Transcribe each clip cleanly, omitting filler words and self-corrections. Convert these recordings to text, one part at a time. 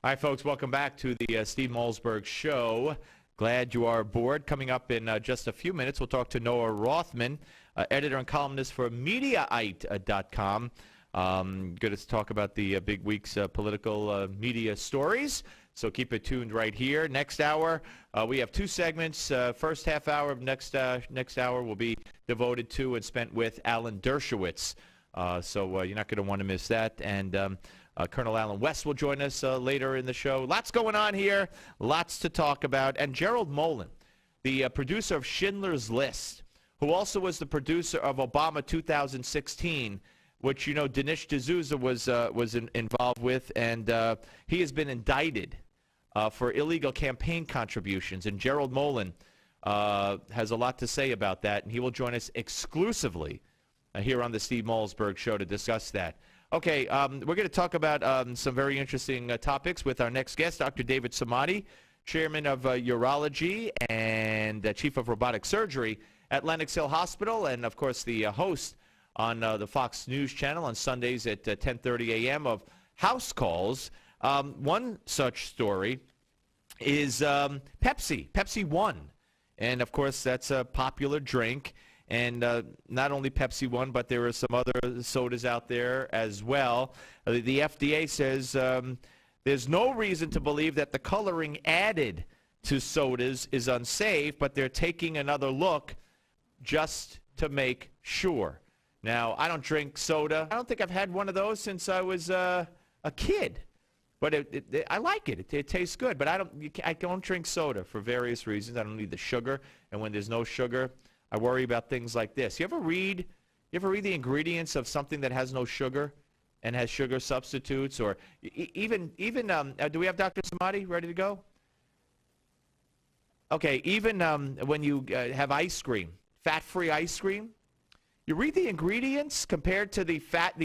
All right, folks, welcome back to the Steve Malzberg Show. Glad you are aboard. Coming up in just a few minutes, we'll talk to Noah Rothman, editor and columnist for Mediaite.com. Going to talk about the big week's political media stories, so keep it tuned right here. Next hour, we have two segments. First half hour of next hour will be devoted to and spent with Alan Dershowitz. So you're not going to want to miss that. And Colonel Alan West will join us later in the show. Lots going on here, lots to talk about. And Gerald Molen, the producer of Schindler's List, who also was the producer of Obama 2016, which, you know, Dinesh D'Souza was involved with, and he has been indicted for illegal campaign contributions. And Gerald Molen has a lot to say about that, and he will join us exclusively here on the Steve Malzberg Show to discuss that. Okay, we're going to talk about some very interesting topics with our next guest, Dr. David Samadi, chairman of Urology and chief of robotic surgery at Lenox Hill Hospital, and, of course, the host on the Fox News channel on Sundays at 10:30 a.m. of House Calls. One such story is Pepsi One. And, of course, that's a popular drink. And not only Pepsi One, but there are some other sodas out there as well. The FDA says there's no reason to believe that the coloring added to sodas is unsafe, but they're taking another look just to make sure. Now, I don't drink soda. I don't think I've had one of those since I was a kid. But I like it. It tastes good. But I don't drink soda for various reasons. I don't need the sugar. And when there's no sugar, I worry about things like this. You ever read the ingredients of something that has no sugar and has sugar substitutes? Or even do we have Dr. Samadi ready to go? Okay, even when you have ice cream, fat-free ice cream, you read the ingredients compared to the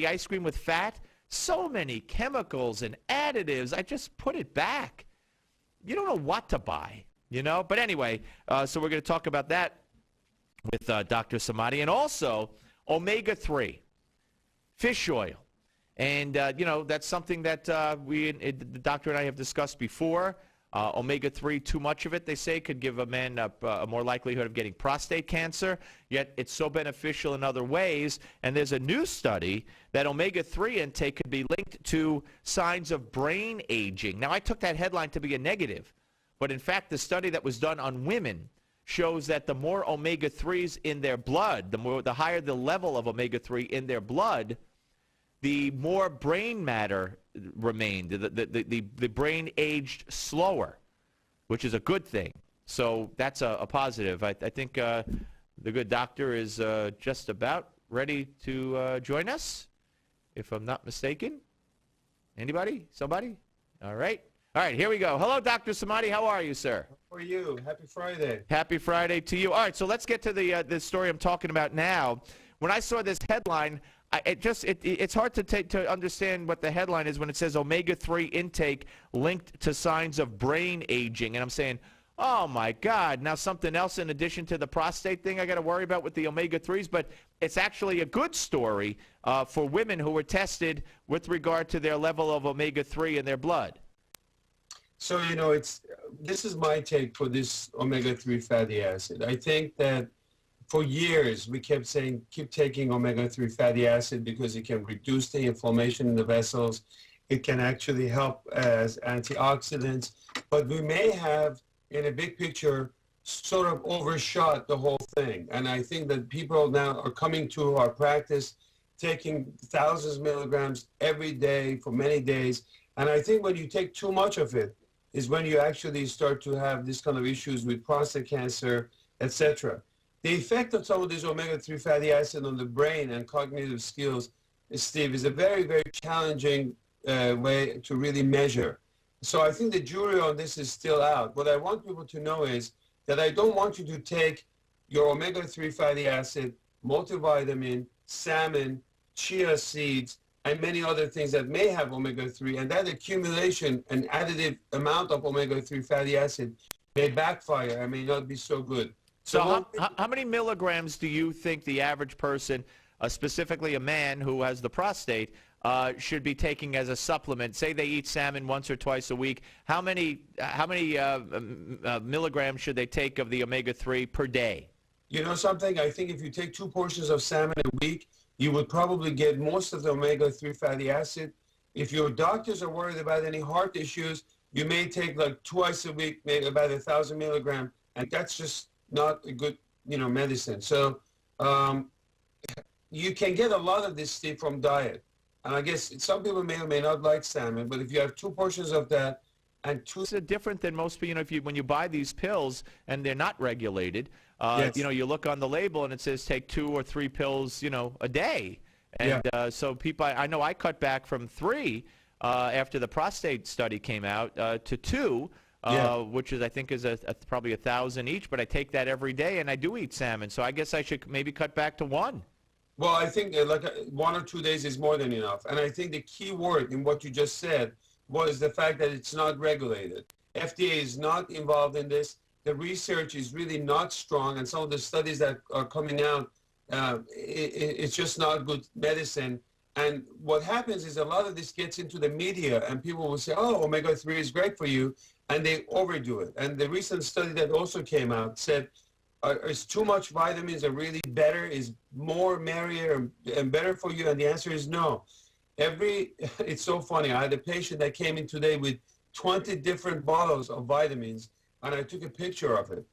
ice cream with fat. So many chemicals and additives. I just put it back. You don't know what to buy, you know? But anyway, so we're going to talk about that with Dr. Samadi, and also omega-3, fish oil. And, you know, that's something that the doctor and I have discussed before. Omega-3, too much of it, they say, could give a man a more likelihood of getting prostate cancer, yet it's so beneficial in other ways. And there's a new study that omega-3 intake could be linked to signs of brain aging. Now, I took that headline to be a negative, but in fact, the study that was done on women shows that the more omega-3s in their blood, the higher the level of omega-3 in their blood, the more brain matter remained. The brain aged slower, which is a good thing. So that's a positive. I think the good doctor is just about ready to join us, if I'm not mistaken. Anybody? Somebody? All right. All right, here we go. Hello, Dr. Samadi. How are you, sir? How are you? Happy Friday. Happy Friday to you. All right, so let's get to the story I'm talking about now. When I saw this headline, it's hard to understand what the headline is when it says omega-3 intake linked to signs of brain aging. And I'm saying, oh, my God, now something else in addition to the prostate thing I got to worry about with the omega-3s. But it's actually a good story for women who were tested with regard to their level of omega-3 in their blood. So, you know, this is my take for this omega-3 fatty acid. I think that for years we kept saying, keep taking omega-3 fatty acid because it can reduce the inflammation in the vessels. It can actually help as antioxidants. But we may have, in a big picture, sort of overshot the whole thing. And I think that people now are coming to our practice, taking thousands of milligrams every day for many days. And I think when you take too much of it, is when you actually start to have this kind of issues with prostate cancer, etc. The effect of some of these omega-3 fatty acid on the brain and cognitive skills, Steve, is a very, very challenging way to really measure. So I think the jury on this is still out. What I want people to know is that I don't want you to take your omega-3 fatty acid, multivitamin, salmon, chia seeds, and many other things that may have omega-3, and that accumulation, an additive amount of omega-3 fatty acid may backfire and may not be so good. So how many milligrams do you think the average person, specifically a man who has the prostate, should be taking as a supplement? Say they eat salmon once or twice a week. How many milligrams should they take of the omega-3 per day? You know something? I think if you take 2 portions of salmon a week, you would probably get most of the omega-3 fatty acid. If your doctors are worried about any heart issues, you may take like twice a week, maybe about 1,000 milligrams, and that's just not a good, medicine. So you can get a lot of this, Steve, from diet. And I guess some people may or may not like salmon, but if you have 2 portions of that and 2... It's different than most people, when you buy these pills and they're not regulated, Yes. you look on the label and it says take 2 or 3 pills, a day. And so people, I know I cut back from 3 after the prostate study came out to 2, which is, I think, is probably 1,000 each, but I take that every day and I do eat salmon. So I guess I should maybe cut back to 1. Well, I think 1 or 2 days is more than enough. And I think the key word in what you just said was the fact that it's not regulated. FDA is not involved in this. The research is really not strong, and some of the studies that are coming out, it's just not good medicine. And what happens is a lot of this gets into the media, and people will say, oh, omega-3 is great for you, and they overdo it. And the recent study that also came out said, is too much vitamins are really better, is more merrier and better for you? And the answer is no. It's so funny. I had a patient that came in today with 20 different bottles of vitamins, and I took a picture of it.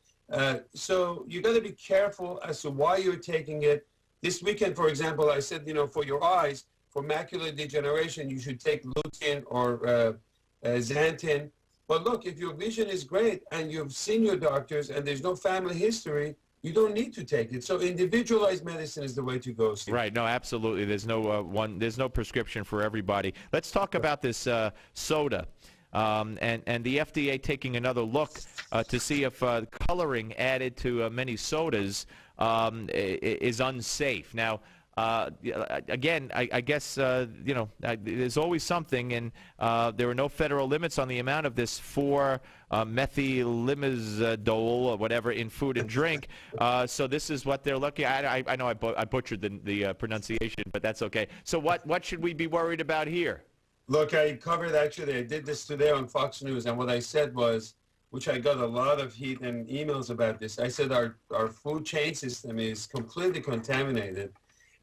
So you got to be careful as to why you're taking it. This weekend, for example, I said, for your eyes, for macular degeneration, you should take lutein or xanthan. But look, if your vision is great and you've seen your doctors and there's no family history, you don't need to take it. So individualized medicine is the way to go, Steve. Right. No, absolutely. There's no prescription for everybody. Let's talk about this soda. And the FDA taking another look to see if coloring added to many sodas is unsafe. Now, again, I guess, there's always something, and there are no federal limits on the amount of this 4-methylimazole or whatever in food and drink. So this is what they're looking at. I know I butchered the pronunciation, but that's okay. So what should we be worried about here? Look, I covered, actually, I did this today on Fox News, and what I said was, which I got a lot of heat and emails about this, I said our food chain system is completely contaminated.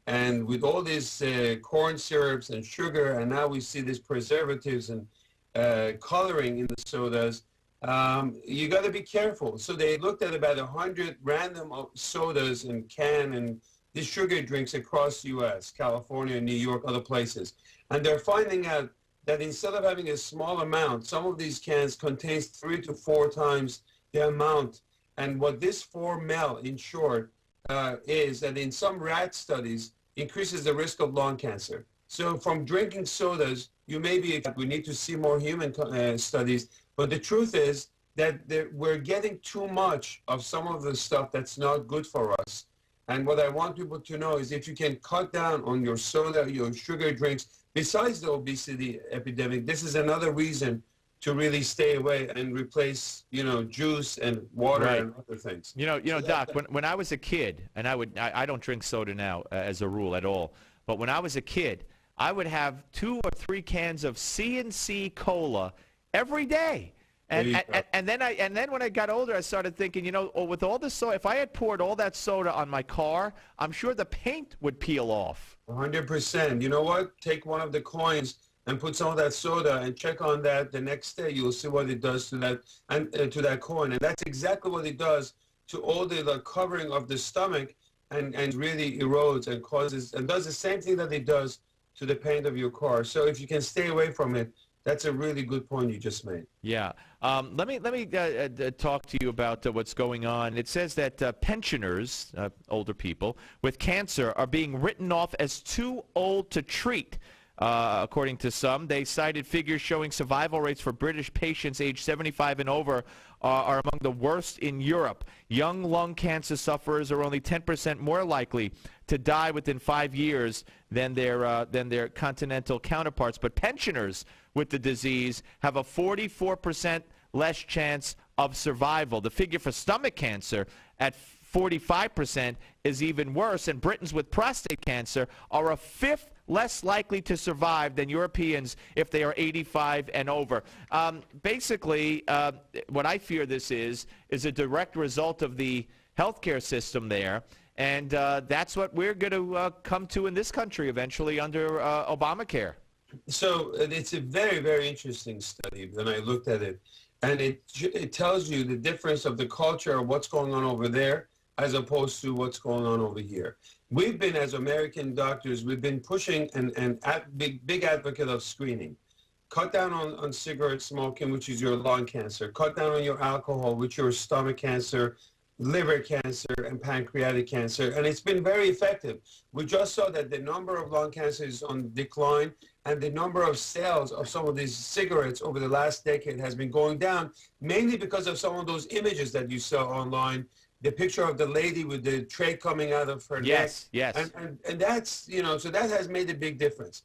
And with all these corn syrups and sugar, and now we see these preservatives and coloring in the sodas, you got to be careful. So they looked at about 100 random sodas and these sugar drinks across the U.S., California, New York, other places. And they're finding out that instead of having a small amount, some of these cans contains 3 to 4 times the amount. And what this 4-mel, in short, is that in some rat studies increases the risk of lung cancer. So from drinking sodas, we need to see more human studies, but the truth is that we're getting too much of some of the stuff that's not good for us. And what I want people to know is if you can cut down on your soda, your sugar drinks, besides the obesity epidemic, this is another reason to really stay away and replace, juice and water and other things. Doc, when I was a kid, and I don't drink soda now as a rule at all, but when I was a kid, I would have 2 or 3 cans of C&C Cola every day. And then when I got older, I started thinking, with all the soda, if I had poured all that soda on my car, I'm sure the paint would peel off. 100%. You know what? Take one of the coins and put some of that soda and check on that the next day. You'll see what it does to that to that coin. And that's exactly what it does to all the covering of the stomach and really erodes and causes and does the same thing that it does to the paint of your car. So if you can stay away from it, that's a really good point you just made. Yeah. Let me talk to you about what's going on. It says that pensioners, older people, with cancer are being written off as too old to treat. According to some, they cited figures showing survival rates for British patients aged 75 and over are among the worst in Europe. Young lung cancer sufferers are only 10% more likely to die within 5 years than their continental counterparts. But pensioners with the disease have a 44% less chance of survival. The figure for stomach cancer at 45% is even worse, and Britons with prostate cancer are a 5th less likely to survive than Europeans if they are 85 and over. Basically, what I fear this is a direct result of the healthcare system there. And that's what we're going to come to in this country eventually under Obamacare. So it's a very, very interesting study when I looked at it. And it tells you the difference of the culture of what's going on over there as opposed to what's going on over here. We've been, as American doctors, we've been pushing and big advocate of screening. Cut down on cigarette smoking, which is your lung cancer. Cut down on your alcohol, which is your stomach cancer, liver cancer, and pancreatic cancer. And it's been very effective. We just saw that the number of lung cancer is on decline, and the number of sales of some of these cigarettes over the last decade has been going down, mainly because of some of those images that you saw online, the picture of the lady with the tray coming out of her neck. Yes. And that's, you know, so that has made a big difference.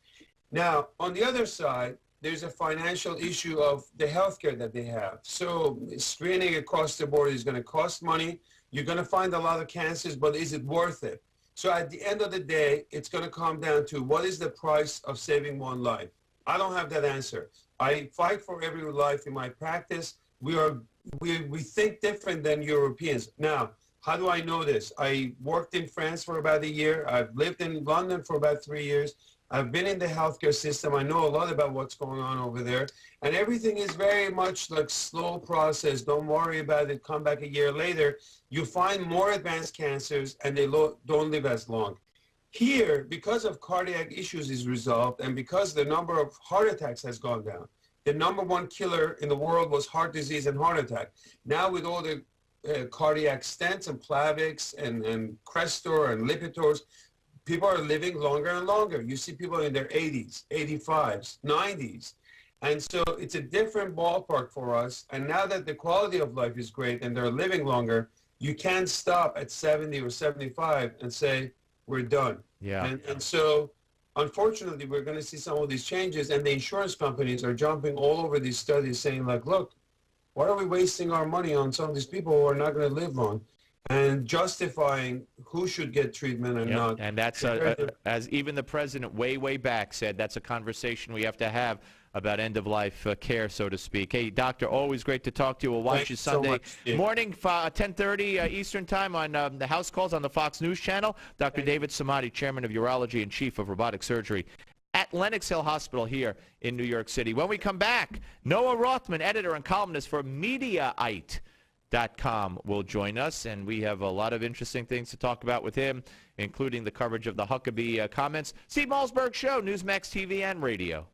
Now, on the other side, there's a financial issue of the healthcare that they have. So screening across the board is going to cost money. You're going to find a lot of cancers, but is it worth it? So at the end of the day, it's going to come down to what is the price of saving one life? I don't have that answer. I fight for every life in my practice. We think different than Europeans. Now, how do I know this? I worked in France for about a year. I've lived in London for about 3 years. I've been in the healthcare system. I know a lot about what's going on over there. And everything is very much like slow process. Don't worry about it. Come back a year later. You find more advanced cancers and they don't live as long. Here, because of cardiac issues is resolved and because the number of heart attacks has gone down, the number one killer in the world was heart disease and heart attack. Now with all the cardiac stents and Plavix and Crestor and Lipitors, people are living longer and longer. You see people in their 80s, 85s, 90s. And so it's a different ballpark for us. And now that the quality of life is great and they're living longer, you can't stop at 70 or 75 and say, we're done. Yeah. And so, unfortunately, we're going to see some of these changes. And the insurance companies are jumping all over these studies saying, like, look, why are we wasting our money on some of these people who are not going to live long? And justifying who should get treatment and not. And that's, as even the president way back said, that's a conversation we have to have about end-of-life care, so to speak. Hey, Doctor, always great to talk to you. We'll watch you Sunday morning, 10:30 Eastern Time on the House Calls on the Fox News Channel. Dr. David Samadi, Chairman of Urology and Chief of Robotic Surgery at Lenox Hill Hospital here in New York City. When we come back, Noah Rothman, editor and columnist for Mediaite.com, will join us, and we have a lot of interesting things to talk about with him, including the coverage of the Huckabee comments. Steve Malzberg Show, Newsmax TV and radio.